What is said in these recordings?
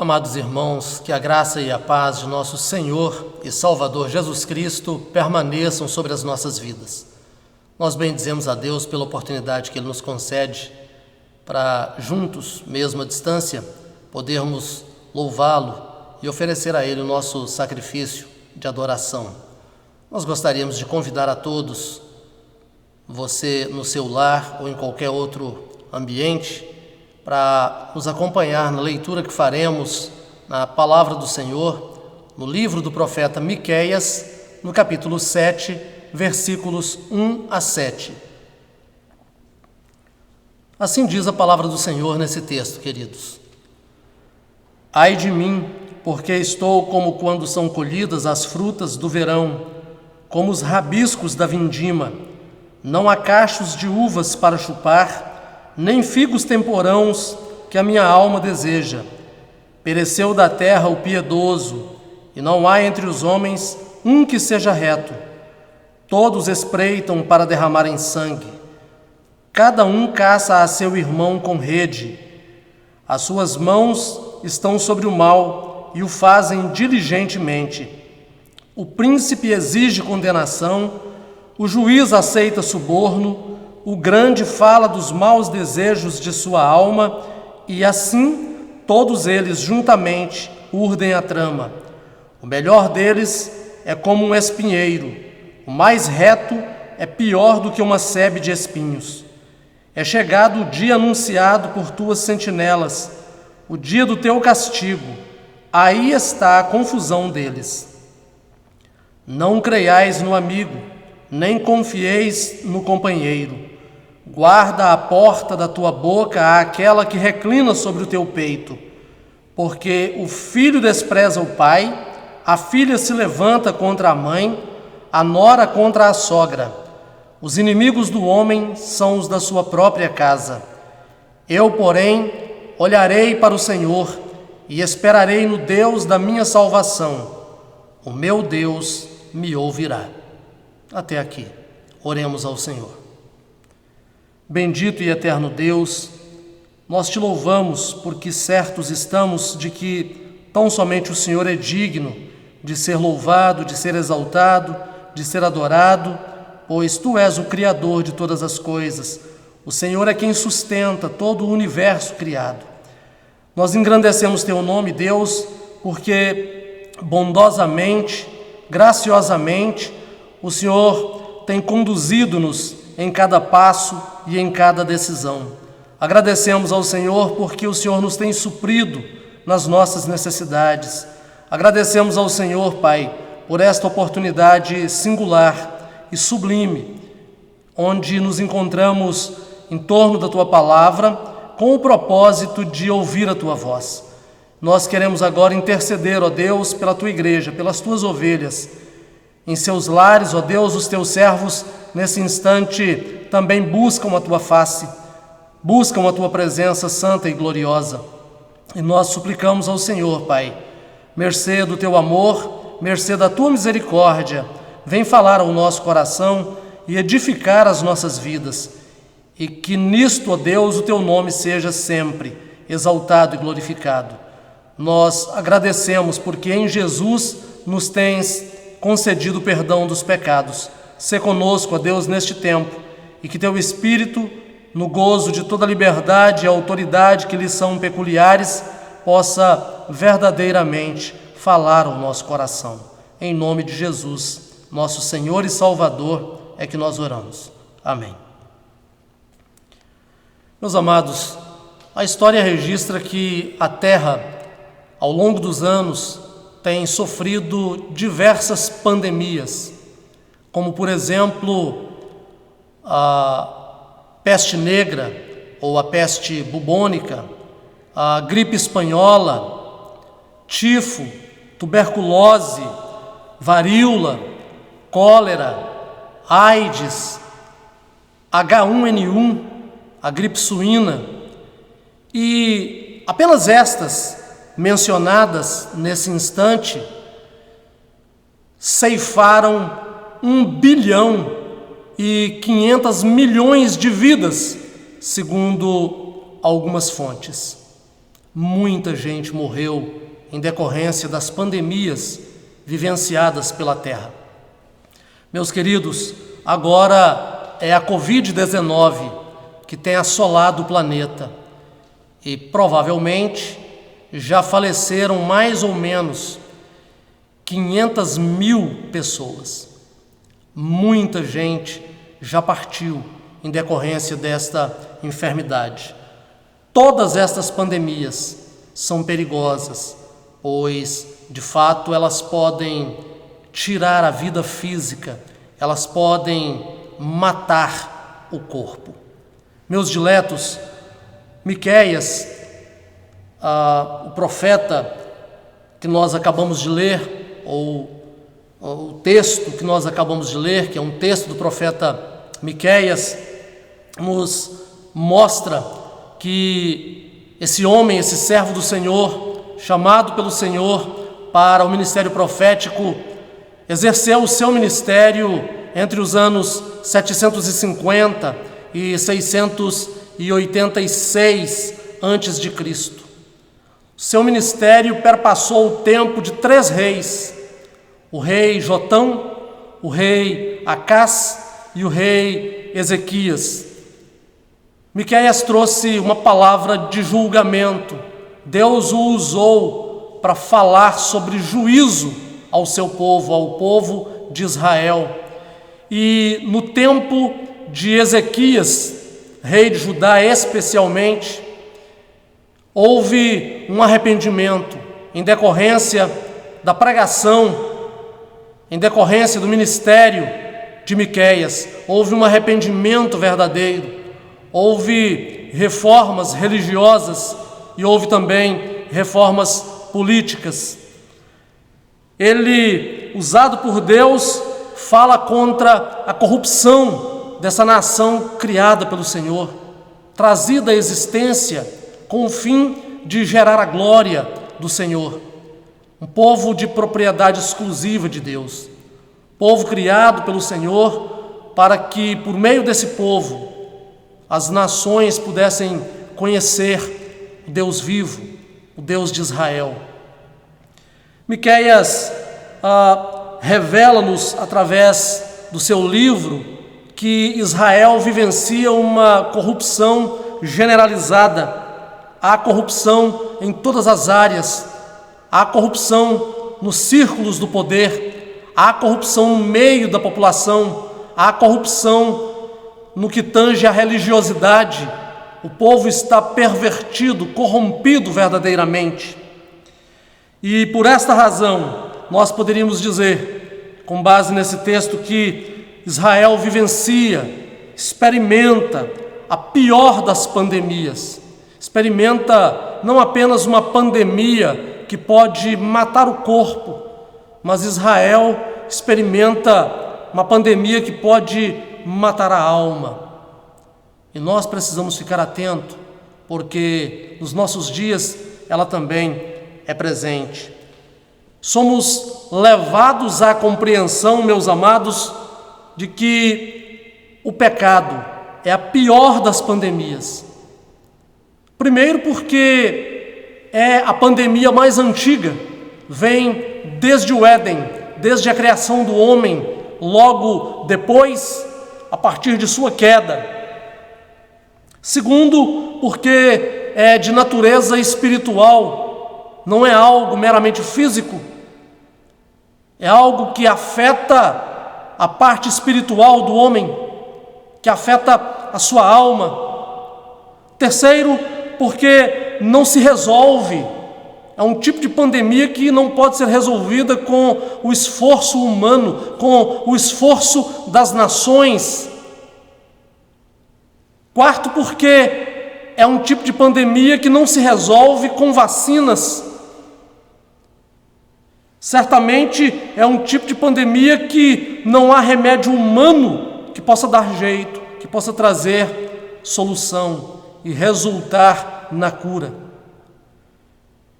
Amados irmãos, que a graça e a paz de nosso Senhor e Salvador Jesus Cristo permaneçam sobre as nossas vidas. Nós bendizemos a Deus pela oportunidade que Ele nos concede para, juntos, mesmo à distância, podermos louvá-lo e oferecer a Ele o nosso sacrifício de adoração. Nós gostaríamos de convidar a todos, você no seu lar ou em qualquer outro ambiente, para nos acompanhar na leitura que faremos na Palavra do Senhor, no livro do profeta Miqueias, no capítulo 7, versículos 1 a 7. Assim diz a Palavra do Senhor nesse texto, queridos. Ai de mim, porque estou como quando são colhidas as frutas do verão, como os rabiscos da vindima. Não há cachos de uvas para chupar, nem figos temporãos que a minha alma deseja. Pereceu da terra o piedoso, e não há entre os homens um que seja reto. Todos espreitam para derramarem sangue. Cada um caça a seu irmão com rede. As suas mãos estão sobre o mal e o fazem diligentemente. O príncipe exige condenação, o juiz aceita suborno, o grande fala dos maus desejos de sua alma, e assim todos eles juntamente urdem a trama. O melhor deles é como um espinheiro, o mais reto é pior do que uma sebe de espinhos. É chegado o dia anunciado por tuas sentinelas, o dia do teu castigo, aí está a confusão deles. Não creiais no amigo, nem confieis no companheiro. Guarda a porta da tua boca àquela que reclina sobre o teu peito, porque o filho despreza o pai, a filha se levanta contra a mãe, a nora contra a sogra. Os inimigos do homem são os da sua própria casa. Eu, porém, olharei para o Senhor e esperarei no Deus da minha salvação. O meu Deus me ouvirá. Até aqui. Oremos ao Senhor. Bendito e eterno Deus, nós te louvamos porque certos estamos de que tão somente o Senhor é digno de ser louvado, de ser exaltado, de ser adorado, pois Tu és o Criador de todas as coisas. O Senhor é quem sustenta todo o universo criado. Nós engrandecemos Teu nome, Deus, porque bondosamente, graciosamente, o Senhor tem conduzido-nos em cada passo e em cada decisão. Agradecemos ao Senhor porque o Senhor nos tem suprido nas nossas necessidades. Agradecemos ao Senhor, Pai, por esta oportunidade singular e sublime, onde nos encontramos em torno da Tua Palavra com o propósito de ouvir a Tua voz. Nós queremos agora interceder, ó Deus, pela Tua igreja, pelas Tuas ovelhas. Em seus lares, ó Deus, os Teus servos, nesse instante, também buscam a Tua face, buscam a Tua presença santa e gloriosa. E nós suplicamos ao Senhor, Pai, mercê do Teu amor, mercê da Tua misericórdia, vem falar ao nosso coração e edificar as nossas vidas. E que nisto, ó Deus, o Teu nome seja sempre exaltado e glorificado. Nós agradecemos porque em Jesus nos tens concedido o perdão dos pecados. Sê conosco, ó Deus, neste tempo, e que Teu Espírito, no gozo de toda a liberdade e autoridade que lhe são peculiares, possa verdadeiramente falar ao nosso coração. Em nome de Jesus, nosso Senhor e Salvador, é que nós oramos. Amém. Meus amados, a história registra que a Terra, ao longo dos anos, tem sofrido diversas pandemias, como, por exemplo, a peste negra ou a peste bubônica, a gripe espanhola, tifo, tuberculose, varíola, cólera, AIDS, H1N1, a gripe suína, e apenas estas mencionadas nesse instante ceifaram 1,5 bilhão de vidas, segundo algumas fontes. Muita gente morreu em decorrência das pandemias vivenciadas pela Terra. Meus queridos, agora é a Covid-19 que tem assolado o planeta e provavelmente já faleceram mais ou menos 500 mil pessoas. Muita gente já partiu em decorrência desta enfermidade. Todas estas pandemias são perigosas, pois, de fato, elas podem tirar a vida física, elas podem matar o corpo. Meus diletos, Miqueias, o profeta que nós acabamos de ler, ou o texto que nós acabamos de ler, que é um texto do profeta Miqueias, nos mostra que esse homem, esse servo do Senhor, chamado pelo Senhor para o ministério profético, exerceu o seu ministério entre os anos 750 e 686 antes de Cristo. Seu ministério perpassou o tempo de 3 reis: o rei Jotão, o rei Acás e o rei Ezequias. Miqueias trouxe uma palavra de julgamento. Deus o usou para falar sobre juízo ao seu povo, ao povo de Israel. E no tempo de Ezequias, rei de Judá especialmente, houve um arrependimento em decorrência da pregação, em decorrência do ministério de Miqueias. Houve um arrependimento verdadeiro, houve reformas religiosas e houve também reformas políticas. Ele, usado por Deus, fala contra a corrupção dessa nação criada pelo Senhor, trazida à existência com o fim de gerar a glória do Senhor. Um povo de propriedade exclusiva de Deus, povo criado pelo Senhor para que, por meio desse povo, as nações pudessem conhecer o Deus vivo, o Deus de Israel. Miqueias revela-nos, através do seu livro, que Israel vivencia uma corrupção generalizada. Há corrupção em todas as áreas, há corrupção nos círculos do poder, há corrupção no meio da população, há corrupção no que tange à religiosidade. O povo está pervertido, corrompido verdadeiramente. E por esta razão, nós poderíamos dizer, com base nesse texto, que Israel vivencia, experimenta a pior das pandemias. Experimenta não apenas uma pandemia que pode matar o corpo, mas Israel experimenta uma pandemia que pode matar a alma. E nós precisamos ficar atentos, porque nos nossos dias ela também é presente. Somos levados à compreensão, meus amados, de que o pecado é a pior das pandemias. Primeiro porque é a pandemia mais antiga, vem desde o Éden, desde a criação do homem, logo depois, a partir de sua queda. Segundo, porque é de natureza espiritual, não é algo meramente físico, é algo que afeta a parte espiritual do homem, que afeta a sua alma. Terceiro, porque não se resolve, é um tipo de pandemia que não pode ser resolvida com o esforço humano, com o esforço das nações. Quarto, porque é um tipo de pandemia que não se resolve com vacinas. Certamente é um tipo de pandemia que não há remédio humano que possa dar jeito, que possa trazer solução e resultar na cura.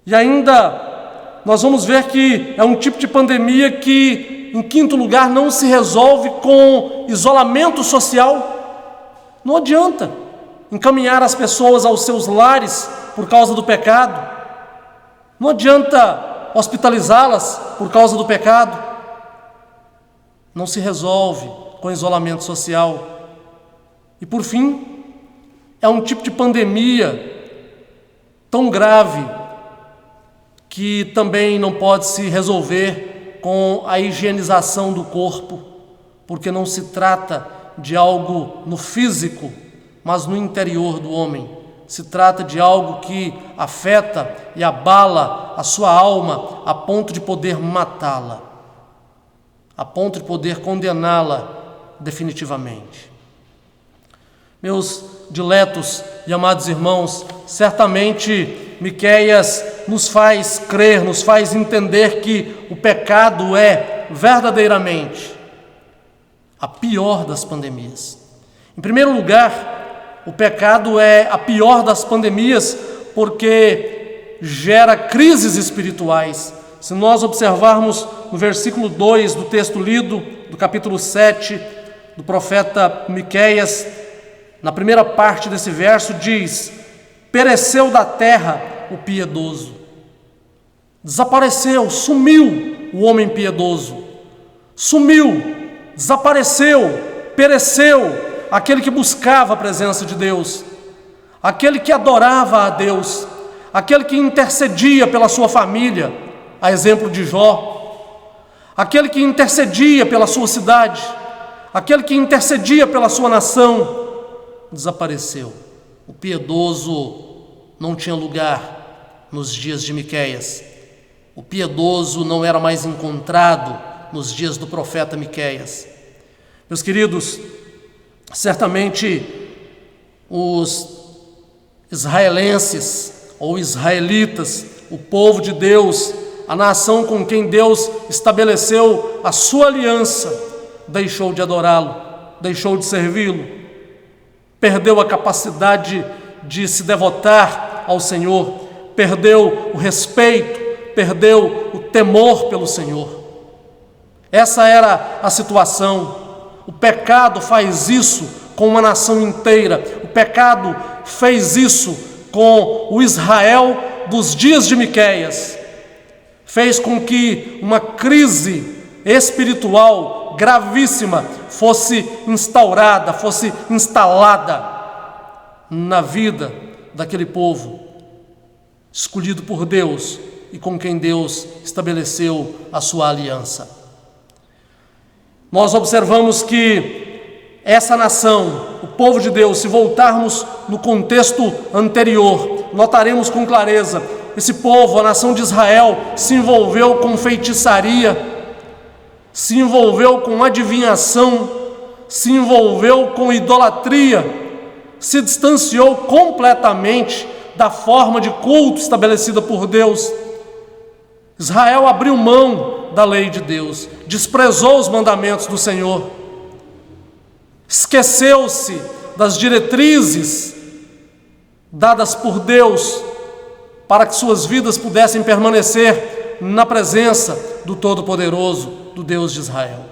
E ainda nós vamos ver que é um tipo de pandemia que, em quinto lugar, não se resolve com isolamento social. Não adianta encaminhar as pessoas aos seus lares por causa do pecado. Não adianta hospitalizá-las por causa do pecado. Não se resolve com isolamento social. E por fim, é um tipo de pandemia tão grave que também não pode se resolver com a higienização do corpo, porque não se trata de algo no físico, mas no interior do homem. Se trata de algo que afeta e abala a sua alma a ponto de poder matá-la, a ponto de poder condená-la definitivamente. Meus diletos e amados irmãos, certamente Miqueias nos faz crer, nos faz entender que o pecado é verdadeiramente a pior das pandemias. Em primeiro lugar, o pecado é a pior das pandemias porque gera crises espirituais. Se nós observarmos no versículo 2 do texto lido, do capítulo 7 do profeta Miqueias, na primeira parte desse verso diz: pereceu da terra o piedoso. Desapareceu, sumiu o homem piedoso. Sumiu, desapareceu, pereceu aquele que buscava a presença de Deus, aquele que adorava a Deus, aquele que intercedia pela sua família, a exemplo de Jó, aquele que intercedia pela sua cidade, aquele que intercedia pela sua nação, desapareceu. O piedoso não tinha lugar nos dias de Miqueias. O piedoso não era mais encontrado nos dias do profeta Miqueias. Meus queridos, certamente os israelenses ou israelitas, o povo de Deus, a nação com quem Deus estabeleceu a sua aliança, deixou de adorá-lo, deixou de servi-lo, perdeu a capacidade de se devotar ao Senhor, perdeu o respeito, perdeu o temor pelo Senhor. Essa era a situação. O pecado faz isso com uma nação inteira. O pecado fez isso com o Israel dos dias de Miqueias. Fez com que uma crise espiritual gravíssima fosse instaurada, fosse instalada na vida daquele povo escolhido por Deus e com quem Deus estabeleceu a sua aliança. Nós observamos que essa nação, o povo de Deus, se voltarmos no contexto anterior, notaremos com clareza, esse povo, a nação de Israel, se envolveu com feitiçaria, se envolveu com adivinhação, se envolveu com idolatria, se distanciou completamente da forma de culto estabelecida por Deus. Israel abriu mão da lei de Deus, desprezou os mandamentos do Senhor, esqueceu-se das diretrizes dadas por Deus para que suas vidas pudessem permanecer na presença do Todo-Poderoso, do Deus de Israel.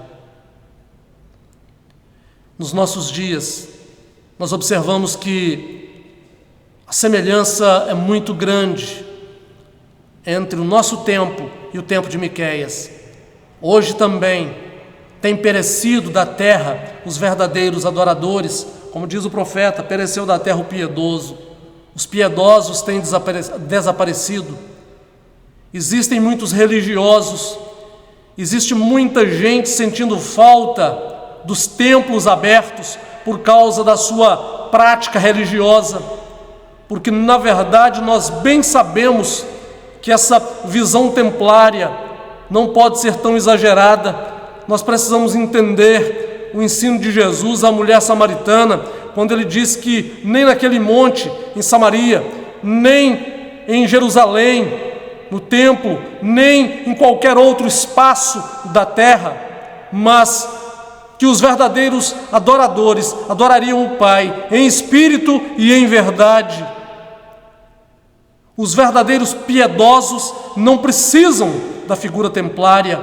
Nos nossos dias, nós observamos que a semelhança é muito grande entre o nosso tempo e o tempo de Miqueias. Hoje também tem perecido da terra os verdadeiros adoradores, como diz o profeta, pereceu da terra o piedoso. Os piedosos têm desaparecido. Existem muitos religiosos, existe muita gente sentindo falta dos templos abertos por causa da sua prática religiosa, porque na verdade nós bem sabemos que essa visão templária não pode ser tão exagerada. Nós precisamos entender o ensino de Jesus à mulher samaritana, quando ele diz que nem naquele monte em Samaria, nem em Jerusalém, no templo, nem em qualquer outro espaço da terra, mas que os verdadeiros adoradores adorariam o Pai em espírito e em verdade. Os verdadeiros piedosos não precisam da figura templária.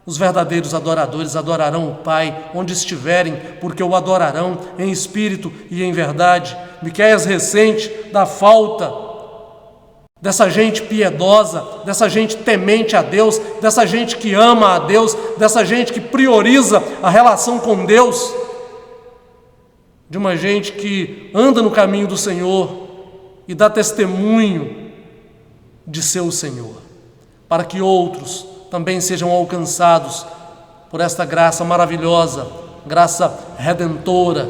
Os verdadeiros adoradores adorarão o Pai onde estiverem, porque o adorarão em espírito e em verdade. Miqueias ressente da falta dessa gente piedosa, dessa gente temente a Deus, dessa gente que ama a Deus, dessa gente que prioriza a relação com Deus, de uma gente que anda no caminho do Senhor e dá testemunho de ser o Senhor, para que outros também sejam alcançados por esta graça maravilhosa, graça redentora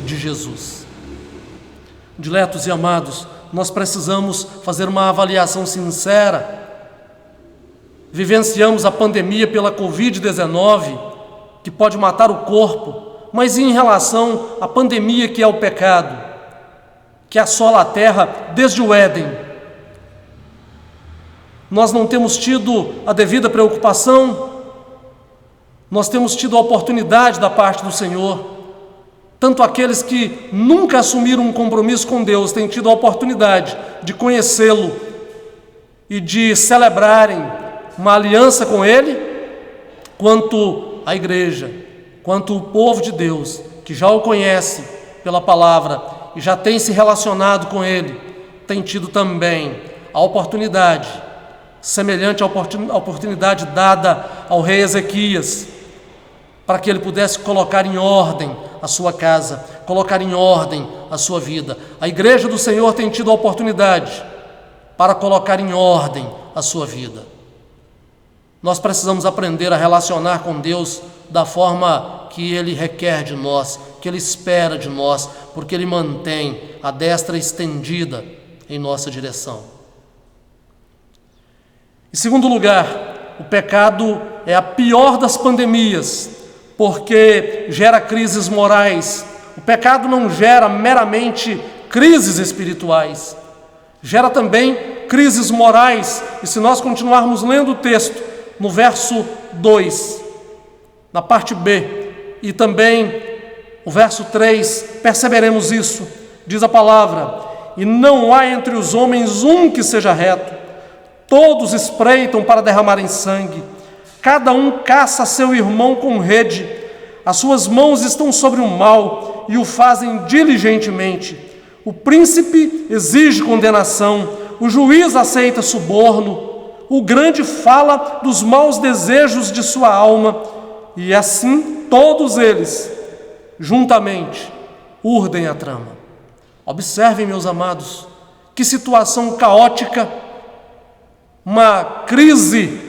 de Jesus. Diletos e amados, nós precisamos fazer uma avaliação sincera. Vivenciamos a pandemia pela Covid-19, que pode matar o corpo, mas em relação à pandemia que é o pecado, que assola a terra desde o Éden, nós não temos tido a devida preocupação, nós temos tido a oportunidade da parte do Senhor. Tanto aqueles que nunca assumiram um compromisso com Deus têm tido a oportunidade de conhecê-lo e de celebrarem uma aliança com Ele, quanto a igreja, quanto o povo de Deus, que já o conhece pela palavra e já tem se relacionado com Ele, tem tido também a oportunidade, semelhante à oportunidade dada ao rei Ezequias, para que ele pudesse colocar em ordem a sua casa, colocar em ordem a sua vida. A igreja do Senhor tem tido a oportunidade para colocar em ordem a sua vida. Nós precisamos aprender a relacionar com Deus da forma que Ele requer de nós, que Ele espera de nós, porque Ele mantém a destra estendida em nossa direção. Em segundo lugar, o pecado é a pior das pandemias, porque gera crises morais. O pecado não gera meramente crises espirituais, gera também crises morais. E se nós continuarmos lendo o texto, no verso 2, na parte B, e também o verso 3, perceberemos isso. Diz a palavra: e não há entre os homens um que seja reto, todos espreitam para derramarem sangue, cada um caça seu irmão com rede, as suas mãos estão sobre o mal e o fazem diligentemente. O príncipe exige condenação, o juiz aceita suborno, o grande fala dos maus desejos de sua alma, e assim todos eles, juntamente, urdem a trama. Observem, meus amados, que situação caótica, uma crise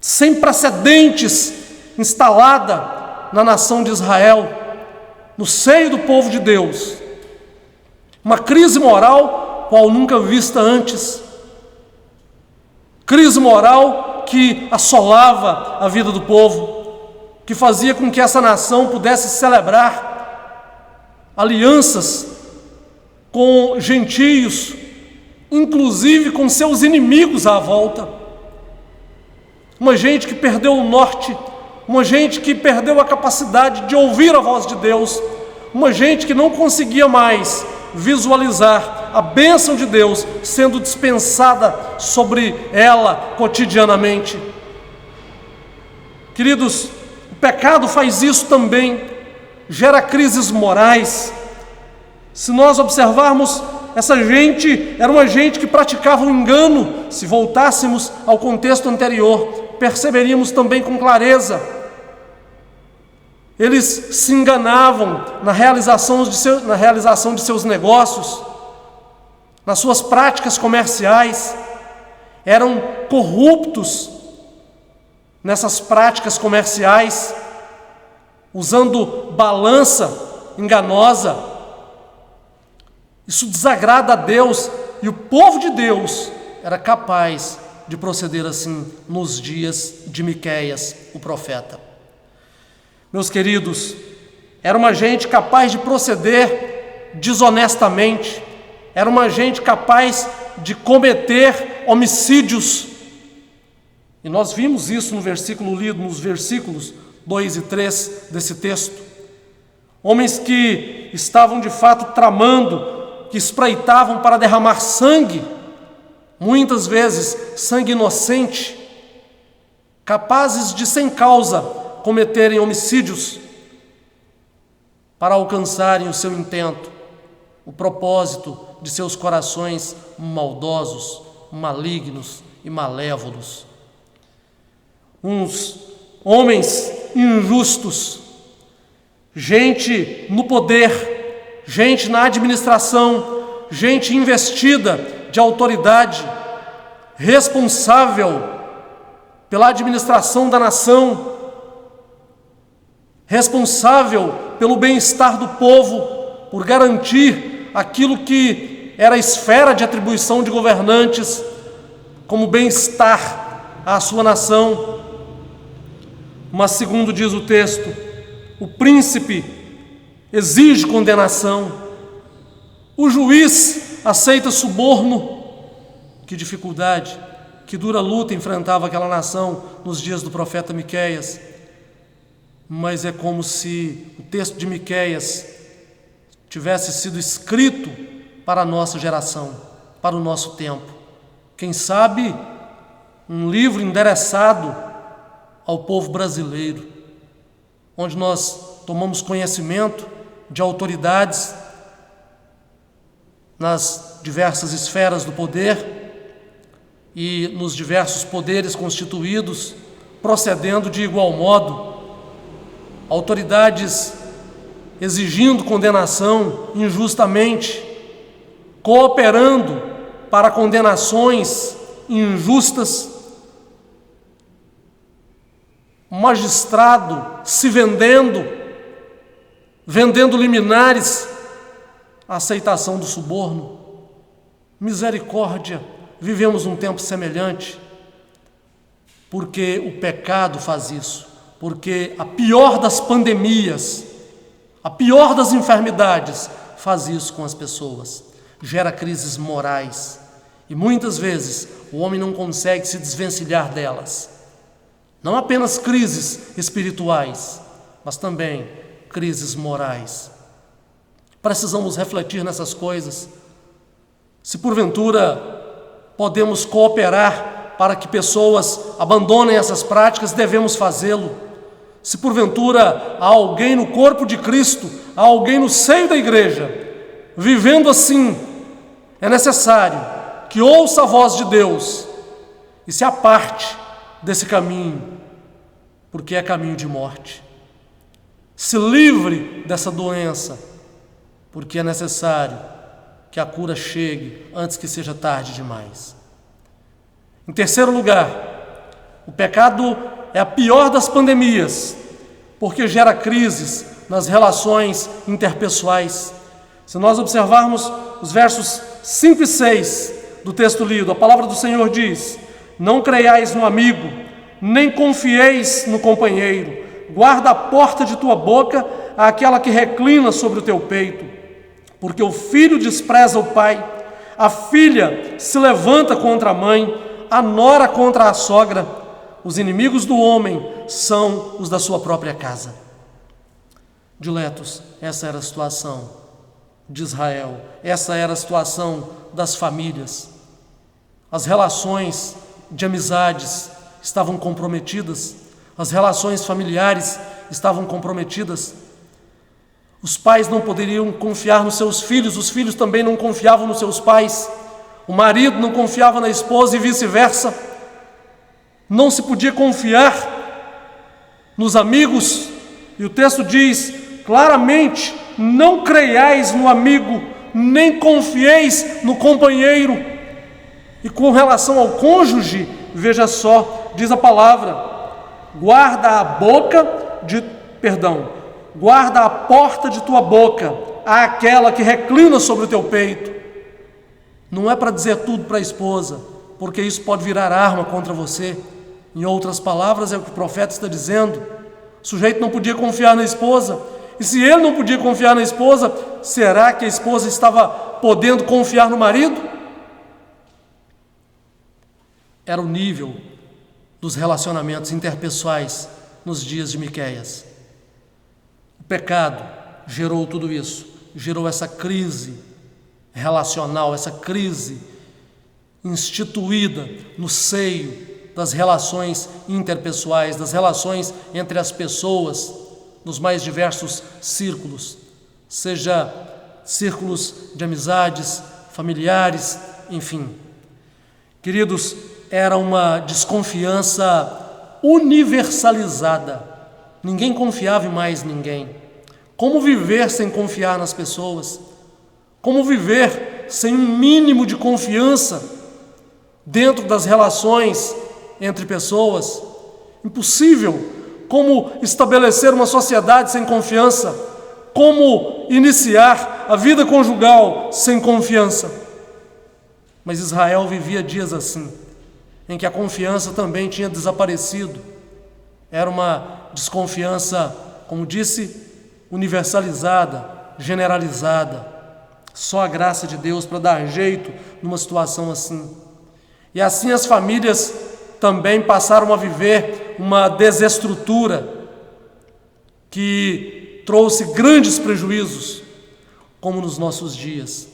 sem precedentes instalada na nação de Israel, no seio do povo de Deus. Uma crise moral qual nunca vista antes. Crise moral que assolava a vida do povo, que fazia com que essa nação pudesse celebrar alianças com gentios, inclusive com seus inimigos à volta. Uma gente que perdeu o norte, uma gente que perdeu a capacidade de ouvir a voz de Deus, uma gente que não conseguia mais visualizar a bênção de Deus sendo dispensada sobre ela cotidianamente. Queridos, o pecado faz isso também, gera crises morais. Se nós observarmos, essa gente era uma gente que praticava o engano. Se voltássemos ao contexto anterior, perceberíamos também com clareza. Eles se enganavam na realização de seus negócios, nas suas práticas comerciais, eram corruptos nessas práticas comerciais, usando balança enganosa. Isso desagrada a Deus, e o povo de Deus era capaz de proceder assim nos dias de Miqueias, o profeta. Meus queridos, era uma gente capaz de proceder desonestamente, era uma gente capaz de cometer homicídios. E nós vimos isso no versículo lido, nos versículos 2 e 3 desse texto. Homens que estavam de fato tramando, que espreitavam para derramar sangue, muitas vezes sangue inocente, capazes de sem causa cometerem homicídios para alcançarem o seu intento, o propósito de seus corações maldosos, malignos e malévolos. Uns homens injustos, gente no poder, gente na administração, gente investida de autoridade, responsável pela administração da nação, responsável pelo bem-estar do povo, por garantir aquilo que era a esfera de atribuição de governantes, como bem-estar à sua nação. Mas, segundo diz o texto, o príncipe exige condenação, o juiz aceita suborno. Que dificuldade, que dura luta enfrentava aquela nação nos dias do profeta Miqueias. Mas é como se o texto de Miqueias tivesse sido escrito para a nossa geração, para o nosso tempo. Quem sabe um livro endereçado ao povo brasileiro, onde nós tomamos conhecimento de autoridades nas diversas esferas do poder e nos diversos poderes constituídos, procedendo de igual modo, autoridades exigindo condenação injustamente, cooperando para condenações injustas, magistrado se vendendo liminares, a aceitação do suborno. Misericórdia, vivemos um tempo semelhante, porque o pecado faz isso, porque a pior das pandemias, a pior das enfermidades, faz isso com as pessoas, gera crises morais, e muitas vezes o homem não consegue se desvencilhar delas. Não apenas crises espirituais, mas também crises morais. Precisamos refletir nessas coisas. Se porventura podemos cooperar para que pessoas abandonem essas práticas, devemos fazê-lo. Se porventura há alguém no corpo de Cristo, há alguém no seio da igreja, vivendo assim, é necessário que ouça a voz de Deus e se aparte desse caminho, porque é caminho de morte. Se livre dessa doença, porque é necessário que a cura chegue antes que seja tarde demais. Em terceiro lugar, o pecado é a pior das pandemias, porque gera crises nas relações interpessoais. Se nós observarmos os versos 5 e 6 do texto lido, a palavra do Senhor diz: não creiais no amigo, nem confieis no companheiro, guarda a porta de tua boca àquela que reclina sobre o teu peito, porque o filho despreza o pai, a filha se levanta contra a mãe, a nora contra a sogra. Os inimigos do homem são os da sua própria casa. Diletos, essa era a situação de Israel, essa era a situação das famílias. As relações de amizades estavam comprometidas, as relações familiares estavam comprometidas. Os pais não poderiam confiar nos seus filhos, os filhos também não confiavam nos seus pais, o marido não confiava na esposa e vice-versa. Não se podia confiar nos amigos, e o texto diz claramente: não creiais no amigo, nem confieis no companheiro. E com relação ao cônjuge, veja só, diz a palavra: guarda a porta de tua boca àquela que reclina sobre o teu peito. Não é para dizer tudo para a esposa, porque isso pode virar arma contra você. Em outras palavras, é o que o profeta está dizendo. O sujeito não podia confiar na esposa, e se ele não podia confiar na esposa, será que a esposa estava podendo confiar no marido? Era o nível dos relacionamentos interpessoais nos dias de Miqueias. O pecado gerou tudo isso, gerou essa crise relacional, essa crise instituída no seio das relações interpessoais, das relações entre as pessoas, nos mais diversos círculos, seja círculos de amizades, familiares, enfim. Queridos, era uma desconfiança universalizada. Ninguém confiava em mais ninguém. Como viver sem confiar nas pessoas? Como viver sem um mínimo de confiança dentro das relações entre pessoas? Impossível. Como estabelecer uma sociedade sem confiança? Como iniciar a vida conjugal sem confiança? Mas Israel vivia dias assim, em que a confiança também tinha desaparecido. Era uma desconfiança, como disse, universalizada, generalizada. Só a graça de Deus para dar jeito numa situação assim. E assim as famílias também passaram a viver uma desestrutura que trouxe grandes prejuízos, como nos nossos dias.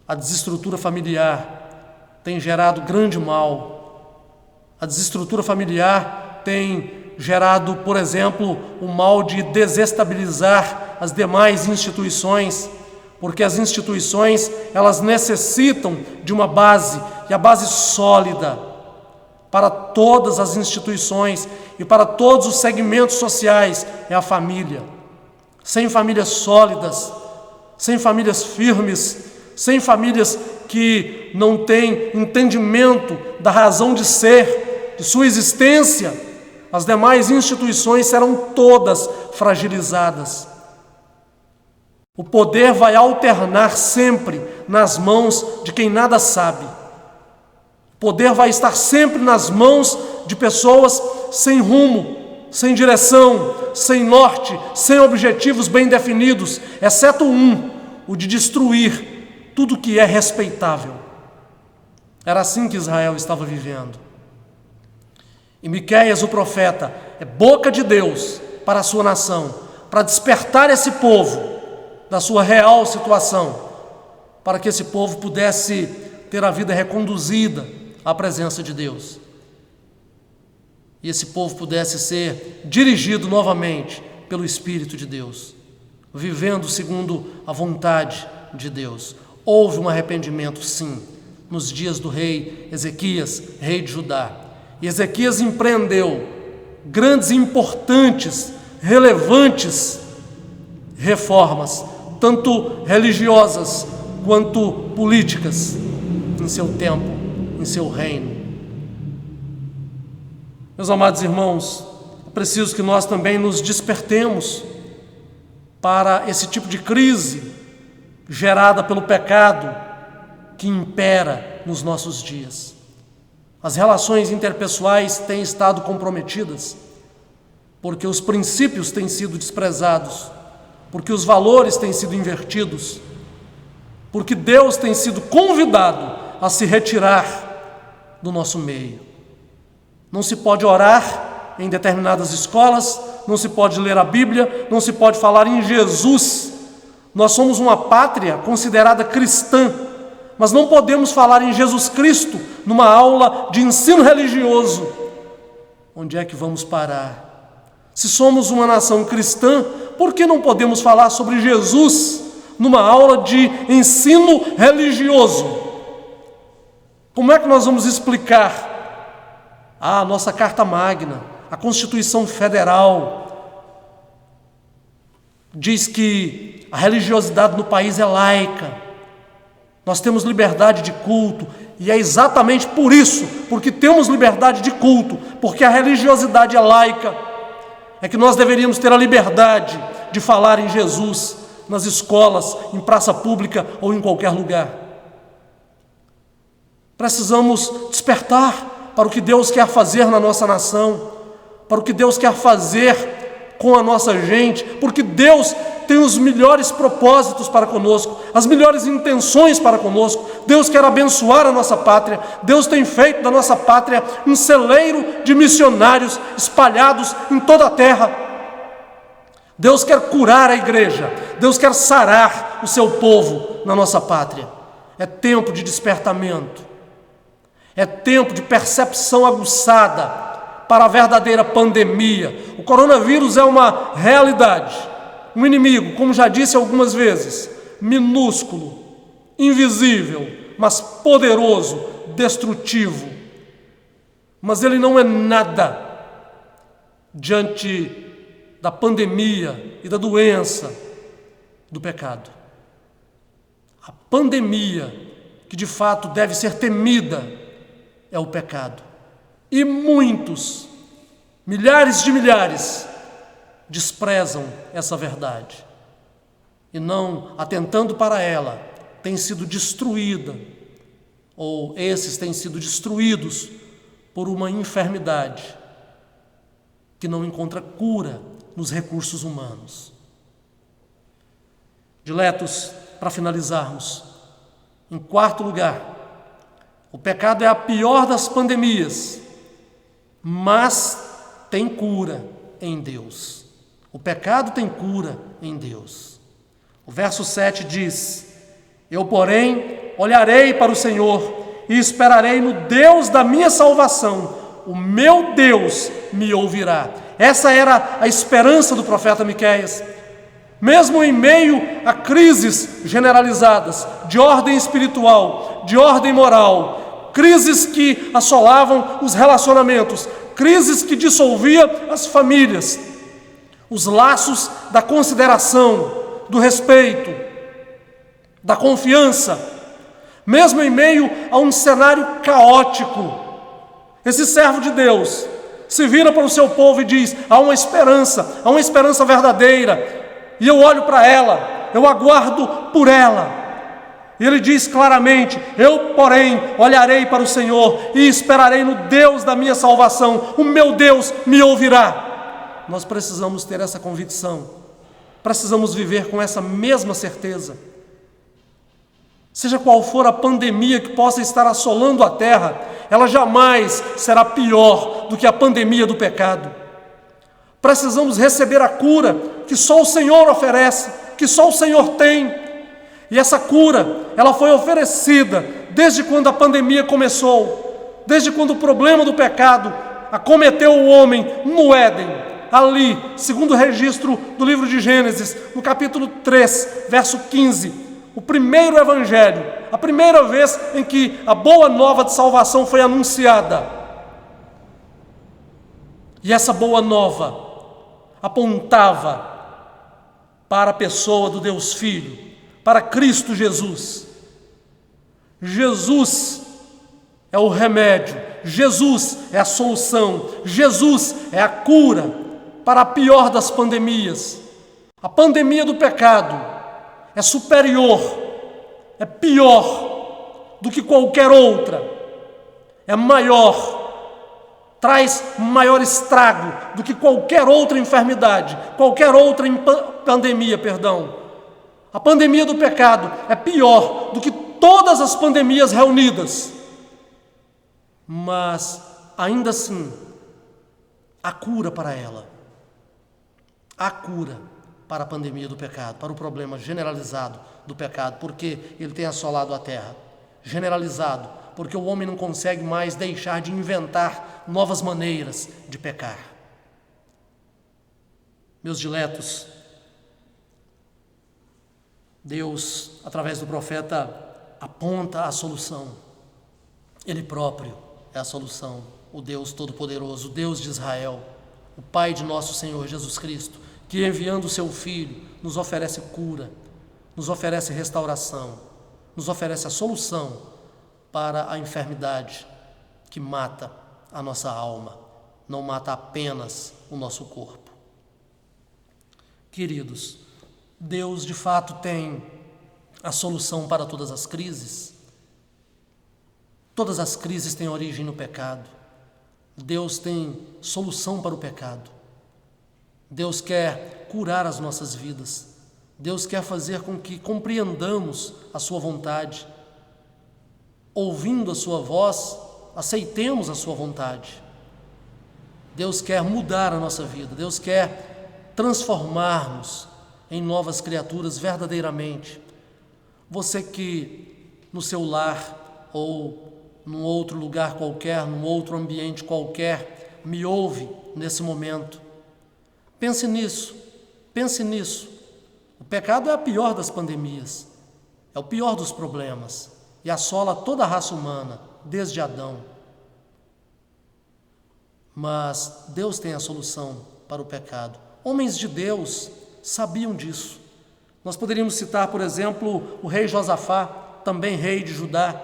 A desestrutura familiar tem gerado grande mal. A desestrutura familiar tem gerado, por exemplo, o mal de desestabilizar as demais instituições, porque as instituições, elas necessitam de uma base, e a base sólida para todas as instituições e para todos os segmentos sociais é a família. Sem famílias sólidas, sem famílias firmes, sem famílias que não têm entendimento da razão de ser, de sua existência, as demais instituições serão todas fragilizadas. O poder vai alternar sempre nas mãos de quem nada sabe. O poder vai estar sempre nas mãos de pessoas sem rumo, sem direção, sem norte, sem objetivos bem definidos, exceto o de destruir tudo que é respeitável. Era assim que Israel estava vivendo. E Miqueias, o profeta, é boca de Deus para a sua nação, para despertar esse povo da sua real situação, para que esse povo pudesse ter a vida reconduzida à presença de Deus. E esse povo pudesse ser dirigido novamente pelo Espírito de Deus, vivendo segundo a vontade de Deus. Houve um arrependimento, sim, nos dias do rei Ezequias, rei de Judá. E Ezequias empreendeu grandes, importantes, relevantes reformas, tanto religiosas quanto políticas, em seu tempo, em seu reino. Meus amados irmãos, é preciso que nós também nos despertemos para esse tipo de crise gerada pelo pecado que impera nos nossos dias. As relações interpessoais têm estado comprometidas, porque os princípios têm sido desprezados, porque os valores têm sido invertidos, porque Deus tem sido convidado a se retirar do nosso meio. Não se pode orar em determinadas escolas, não se pode ler a Bíblia, não se pode falar em Jesus. Nós somos uma pátria considerada cristã, mas não podemos falar em Jesus Cristo numa aula de ensino religioso. Onde é que vamos parar? Se somos uma nação cristã, por que não podemos falar sobre Jesus numa aula de ensino religioso? Como é que nós vamos explicar a nossa Carta Magna, a Constituição Federal? Diz que a religiosidade no país é laica. Nós temos liberdade de culto, e é exatamente por isso, porque temos liberdade de culto, porque a religiosidade é laica, é que nós deveríamos ter a liberdade de falar em Jesus nas escolas, em praça pública ou em qualquer lugar. Precisamos despertar para o que Deus quer fazer na nossa nação, para o que Deus quer fazer com a nossa gente, porque Deus tem os melhores propósitos para conosco, as melhores intenções para conosco. Deus quer abençoar a nossa pátria. Deus tem feito da nossa pátria um celeiro de missionários espalhados em toda a terra. Deus quer curar a igreja. Deus quer sarar o seu povo na nossa pátria. É tempo de despertamento. É tempo de percepção aguçada para a verdadeira pandemia. O coronavírus é uma realidade. Um inimigo, como já disse algumas vezes, minúsculo, invisível, mas poderoso, destrutivo. Mas ele não é nada diante da pandemia e da doença do pecado. A pandemia que de fato deve ser temida é o pecado. E muitos, milhares de milhares, desprezam essa verdade e não, atentando para ela, tem sido destruída, ou esses têm sido destruídos por uma enfermidade que não encontra cura nos recursos humanos. Diletos, para finalizarmos, em quarto lugar, o pecado é a pior das pandemias, mas tem cura em Deus. O pecado tem cura em Deus. O verso 7 diz: eu, porém, olharei para o Senhor e esperarei no Deus da minha salvação. O meu Deus me ouvirá. Essa era a esperança do profeta Miqueias. Mesmo em meio a crises generalizadas, de ordem espiritual, de ordem moral, crises que assolavam os relacionamentos, crises que dissolviam as famílias, os laços da consideração, do respeito, da confiança, mesmo em meio a um cenário caótico, esse servo de Deus se vira para o seu povo e diz: há uma esperança verdadeira, e eu olho para ela, eu aguardo por ela. E ele diz claramente: eu, porém, olharei para o Senhor e esperarei no Deus da minha salvação, o meu Deus me ouvirá. Nós precisamos ter essa convicção, precisamos viver com essa mesma certeza. Seja qual for a pandemia que possa estar assolando a terra, ela jamais será pior do que a pandemia do pecado. Precisamos receber a cura que só o Senhor oferece, que só o Senhor tem. E essa cura, ela foi oferecida desde quando a pandemia começou, desde quando o problema do pecado acometeu o homem no Éden, ali, segundo o registro do livro de Gênesis, no capítulo 3, verso 15, o primeiro evangelho, a primeira vez em que a boa nova de salvação foi anunciada. E essa boa nova apontava para a pessoa do Deus Filho, para Cristo Jesus. Jesus é o remédio, Jesus é a solução, Jesus é a cura para a pior das pandemias. A pandemia do pecado é superior, é pior do que qualquer outra, é maior, traz maior estrago do que qualquer outra enfermidade, qualquer outra pandemia, A pandemia do pecado é pior do que todas as pandemias reunidas, mas ainda assim há cura para ela, há cura para a pandemia do pecado, para o problema generalizado do pecado, porque ele tem assolado a terra. Generalizado, porque o homem não consegue mais deixar de inventar novas maneiras de pecar. Meus diletos, Deus, através do profeta, aponta a solução. Ele próprio é a solução, o Deus Todo-Poderoso, o Deus de Israel, o Pai de nosso Senhor Jesus Cristo, que enviando o seu Filho nos oferece cura, nos oferece restauração, nos oferece a solução para a enfermidade que mata a nossa alma, não mata apenas o nosso corpo. Queridos, Deus de fato tem a solução para todas as crises. Todas as crises têm origem no pecado. Deus tem solução para o pecado. Deus quer curar as nossas vidas. Deus quer fazer com que compreendamos a sua vontade. Ouvindo a sua voz, aceitemos a sua vontade. Deus quer mudar a nossa vida. Deus quer transformar-nos em novas criaturas verdadeiramente. Você que no seu lar ou num outro lugar qualquer, num outro ambiente qualquer, me ouve nesse momento. Pense nisso, pense nisso. O pecado é a pior das pandemias, É o pior dos problemas e assola toda a raça humana, desde Adão. Mas Deus tem a solução para o pecado. Homens de Deus sabiam disso. Nós poderíamos citar, por exemplo, o rei Josafá, também rei de Judá.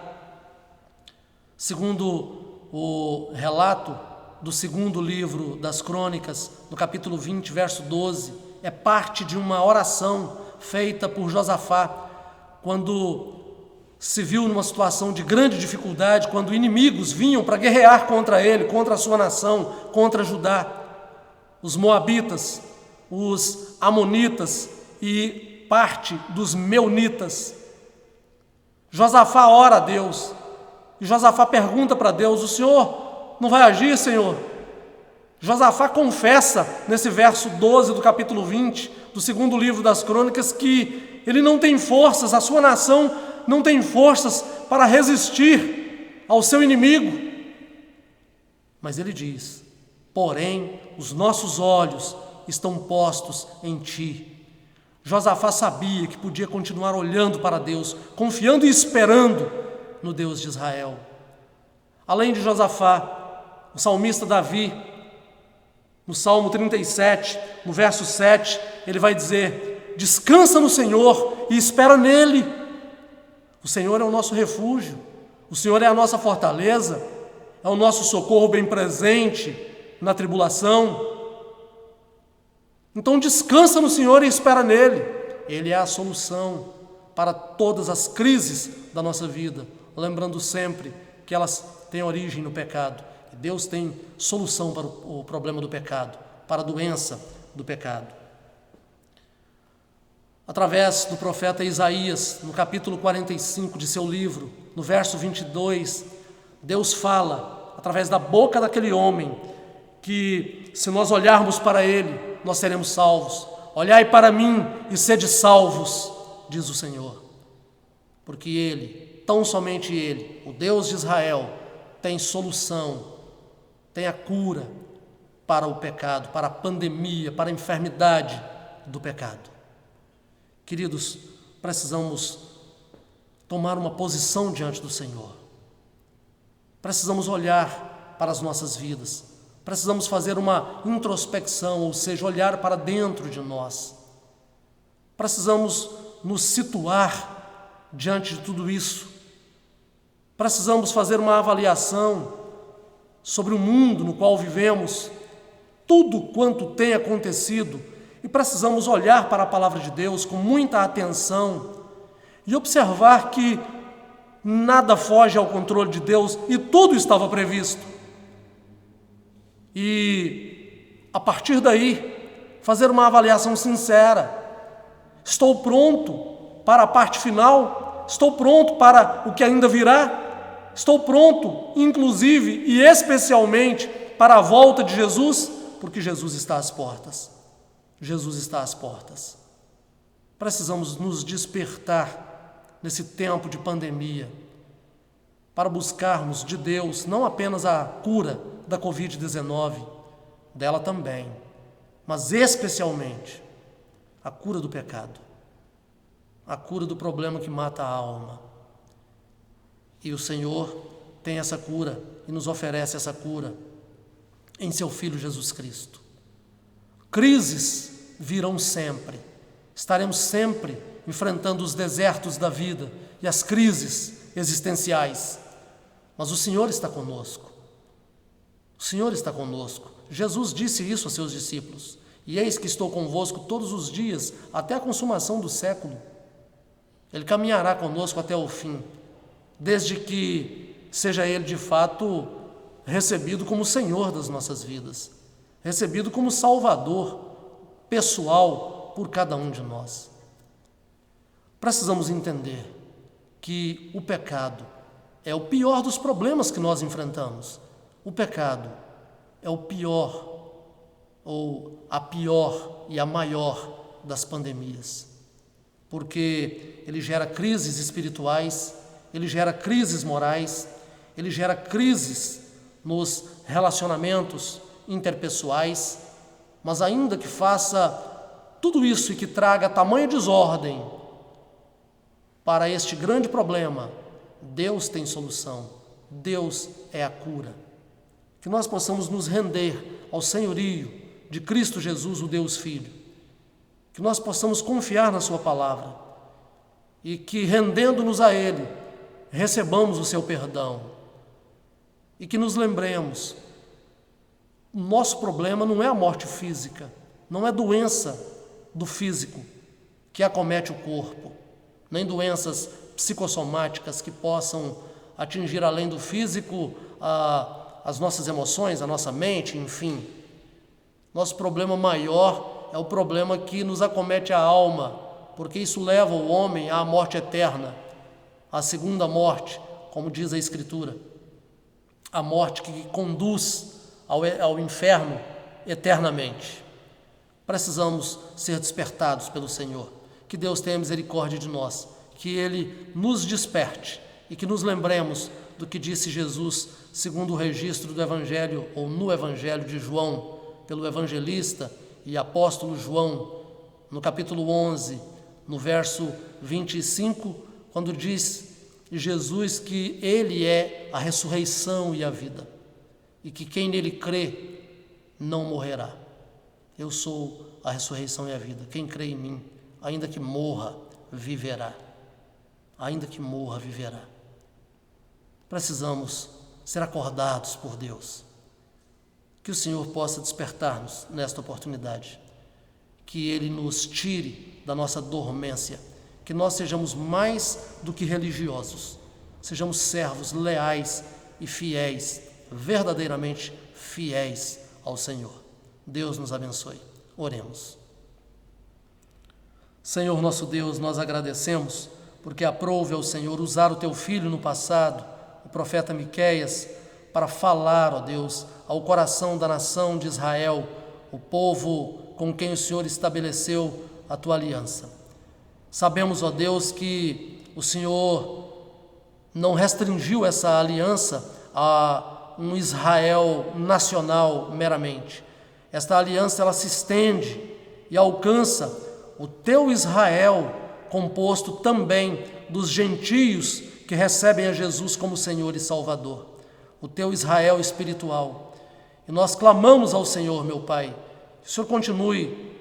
Segundo o relato do segundo livro das Crônicas, no capítulo 20, verso 12, é parte de uma oração feita por Josafá, quando se viu numa situação de grande dificuldade, quando inimigos vinham para guerrear contra ele, contra a sua nação, contra Judá. Os moabitas, os amonitas e parte dos meunitas. Josafá ora a Deus, e Josafá pergunta para Deus: o Senhor não vai agir, Senhor? Josafá confessa, nesse verso 12 do capítulo 20, do segundo livro das Crônicas, que ele não tem forças, a sua nação não tem forças para resistir ao seu inimigo. Mas ele diz: porém, os nossos olhos estão postos em ti. Josafá sabia que podia continuar olhando para Deus, confiando e esperando no Deus de Israel. Além de Josafá, o salmista Davi, no Salmo 37, no verso 7, ele vai dizer: descansa no Senhor e espera nele. O Senhor é o nosso refúgio, o Senhor é a nossa fortaleza, é o nosso socorro bem presente na tribulação. Então descansa no Senhor e espera nele. Ele é a solução para todas as crises da nossa vida, lembrando sempre que elas têm origem no pecado. Deus tem solução para o problema do pecado, para a doença do pecado. Através do profeta Isaías, no capítulo 45 de seu livro, no verso 22, Deus fala, através da boca daquele homem, que se nós olharmos para ele, nós seremos salvos. Olhai para mim e sede salvos, diz o Senhor. Porque ele, tão somente ele, o Deus de Israel, tem solução, tem a cura para o pecado, para a pandemia, para a enfermidade do pecado. Queridos, precisamos tomar uma posição diante do Senhor. Precisamos olhar para as nossas vidas. Precisamos fazer uma introspecção, ou seja, olhar para dentro de nós. Precisamos nos situar diante de tudo isso. Precisamos fazer uma avaliação sobre o mundo no qual vivemos, tudo quanto tem acontecido, e precisamos olhar para a palavra de Deus com muita atenção e observar que nada foge ao controle de Deus e tudo estava previsto. E, a partir daí, fazer uma avaliação sincera. Estou pronto para a parte final? Estou pronto para o que ainda virá? Estou pronto, inclusive e especialmente, para a volta de Jesus? Porque Jesus está às portas. Jesus está às portas. Precisamos nos despertar nesse tempo de pandemia para buscarmos de Deus não apenas a cura da Covid-19, dela também, mas especialmente a cura do pecado, a cura do problema que mata a alma. E o Senhor tem essa cura e nos oferece essa cura em seu Filho Jesus Cristo. Crises virão sempre, estaremos sempre enfrentando os desertos da vida e as crises existenciais, mas o Senhor está conosco. O Senhor está conosco. Jesus disse isso a seus discípulos: e eis que estou convosco todos os dias, até a consumação do século. Ele caminhará conosco até o fim, desde que seja Ele de fato recebido como Senhor das nossas vidas, recebido como Salvador pessoal por cada um de nós. Precisamos entender que o pecado é o pior dos problemas que nós enfrentamos. O pecado é o pior, ou a pior e a maior das pandemias, porque ele gera crises espirituais, ele gera crises morais, ele gera crises nos relacionamentos interpessoais, mas ainda que faça tudo isso e que traga tamanha desordem para este grande problema, Deus tem solução, Deus é a cura. Que nós possamos nos render ao senhorio de Cristo Jesus, o Deus Filho. Que nós possamos confiar na sua palavra e que, rendendo-nos a Ele, recebamos o seu perdão. E que nos lembremos, o nosso problema não é a morte física, não é doença do físico que acomete o corpo, nem doenças psicossomáticas que possam atingir além do físico as nossas emoções, a nossa mente, enfim. Nosso problema maior é o problema que nos acomete a alma, porque isso leva o homem à morte eterna, à segunda morte, como diz a Escritura, a morte que conduz ao inferno eternamente. Precisamos ser despertados pelo Senhor. Que Deus tenha misericórdia de nós, que Ele nos desperte e que nos lembremos do que disse Jesus, segundo o registro do Evangelho, ou no Evangelho de João, pelo evangelista e apóstolo João, no capítulo 11, no verso 25, quando diz Jesus que Ele é a ressurreição e a vida, e que quem nele crê não morrerá. Eu sou a ressurreição e a vida. Quem crê em mim, ainda que morra, viverá. Ainda que morra, viverá. Precisamos ser acordados por Deus. Que o Senhor possa despertar-nos nesta oportunidade. Que Ele nos tire da nossa dormência. Que nós sejamos mais do que religiosos. Sejamos servos leais e fiéis, verdadeiramente fiéis ao Senhor. Deus nos abençoe. Oremos. Senhor nosso Deus, nós agradecemos porque aprouve ao Senhor usar o Teu Filho no passado, o profeta Miqueias, para falar, ó Deus, ao coração da nação de Israel, o povo com quem o Senhor estabeleceu a Tua aliança. Sabemos, ó Deus, que o Senhor não restringiu essa aliança a um Israel nacional meramente. Esta aliança, ela se estende e alcança o Teu Israel, composto também dos gentios que recebem a Jesus como Senhor e Salvador, o Teu Israel espiritual. E nós clamamos ao Senhor, meu Pai, que o Senhor continue,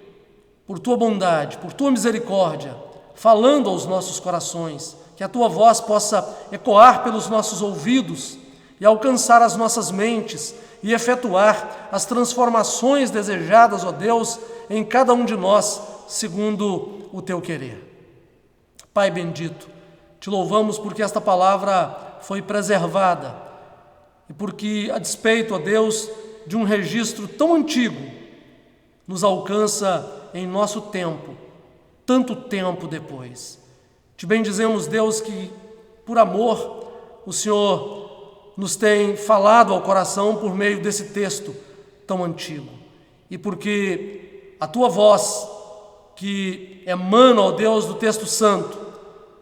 por Tua bondade, por Tua misericórdia, falando aos nossos corações, que a Tua voz possa ecoar pelos nossos ouvidos e alcançar as nossas mentes e efetuar as transformações desejadas, ó Deus, em cada um de nós, segundo o Teu querer. Pai bendito, Te louvamos porque esta palavra foi preservada e porque, a despeito, ó Deus, de um registro tão antigo, nos alcança em nosso tempo, tanto tempo depois. Te bendizemos, Deus, que por amor o Senhor nos tem falado ao coração por meio desse texto tão antigo. E porque a Tua voz, que emana, ó Deus, do texto santo,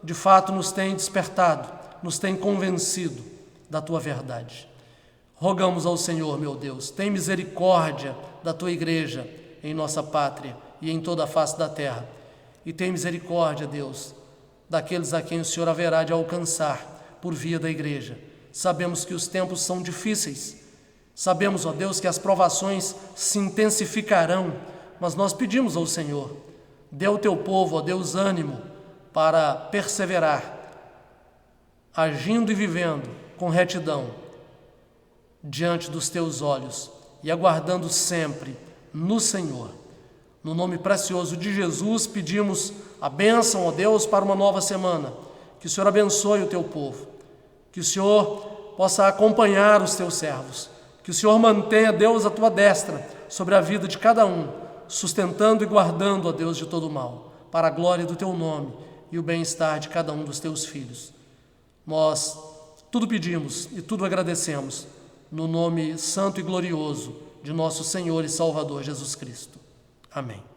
de fato nos tem despertado, nos tem convencido da Tua verdade. Rogamos ao Senhor, meu Deus, tem misericórdia da Tua igreja em nossa pátria e em toda a face da terra. E tem misericórdia, Deus, daqueles a quem o Senhor haverá de alcançar por via da igreja. Sabemos que os tempos são difíceis. Sabemos, ó Deus, que as provações se intensificarão, mas nós pedimos ao Senhor, dê ao Teu povo, ó Deus, ânimo para perseverar, agindo e vivendo com retidão diante dos Teus olhos e aguardando sempre no Senhor. No nome precioso de Jesus, pedimos a bênção, ó Deus, para uma nova semana. Que o Senhor abençoe o Teu povo. Que o Senhor possa acompanhar os Teus servos. Que o Senhor mantenha, Deus, a Tua destra sobre a vida de cada um, sustentando e guardando, ó Deus, de todo mal, para a glória do Teu nome e o bem-estar de cada um dos Teus filhos. Nós tudo pedimos e tudo agradecemos no nome santo e glorioso de nosso Senhor e Salvador Jesus Cristo. Amém.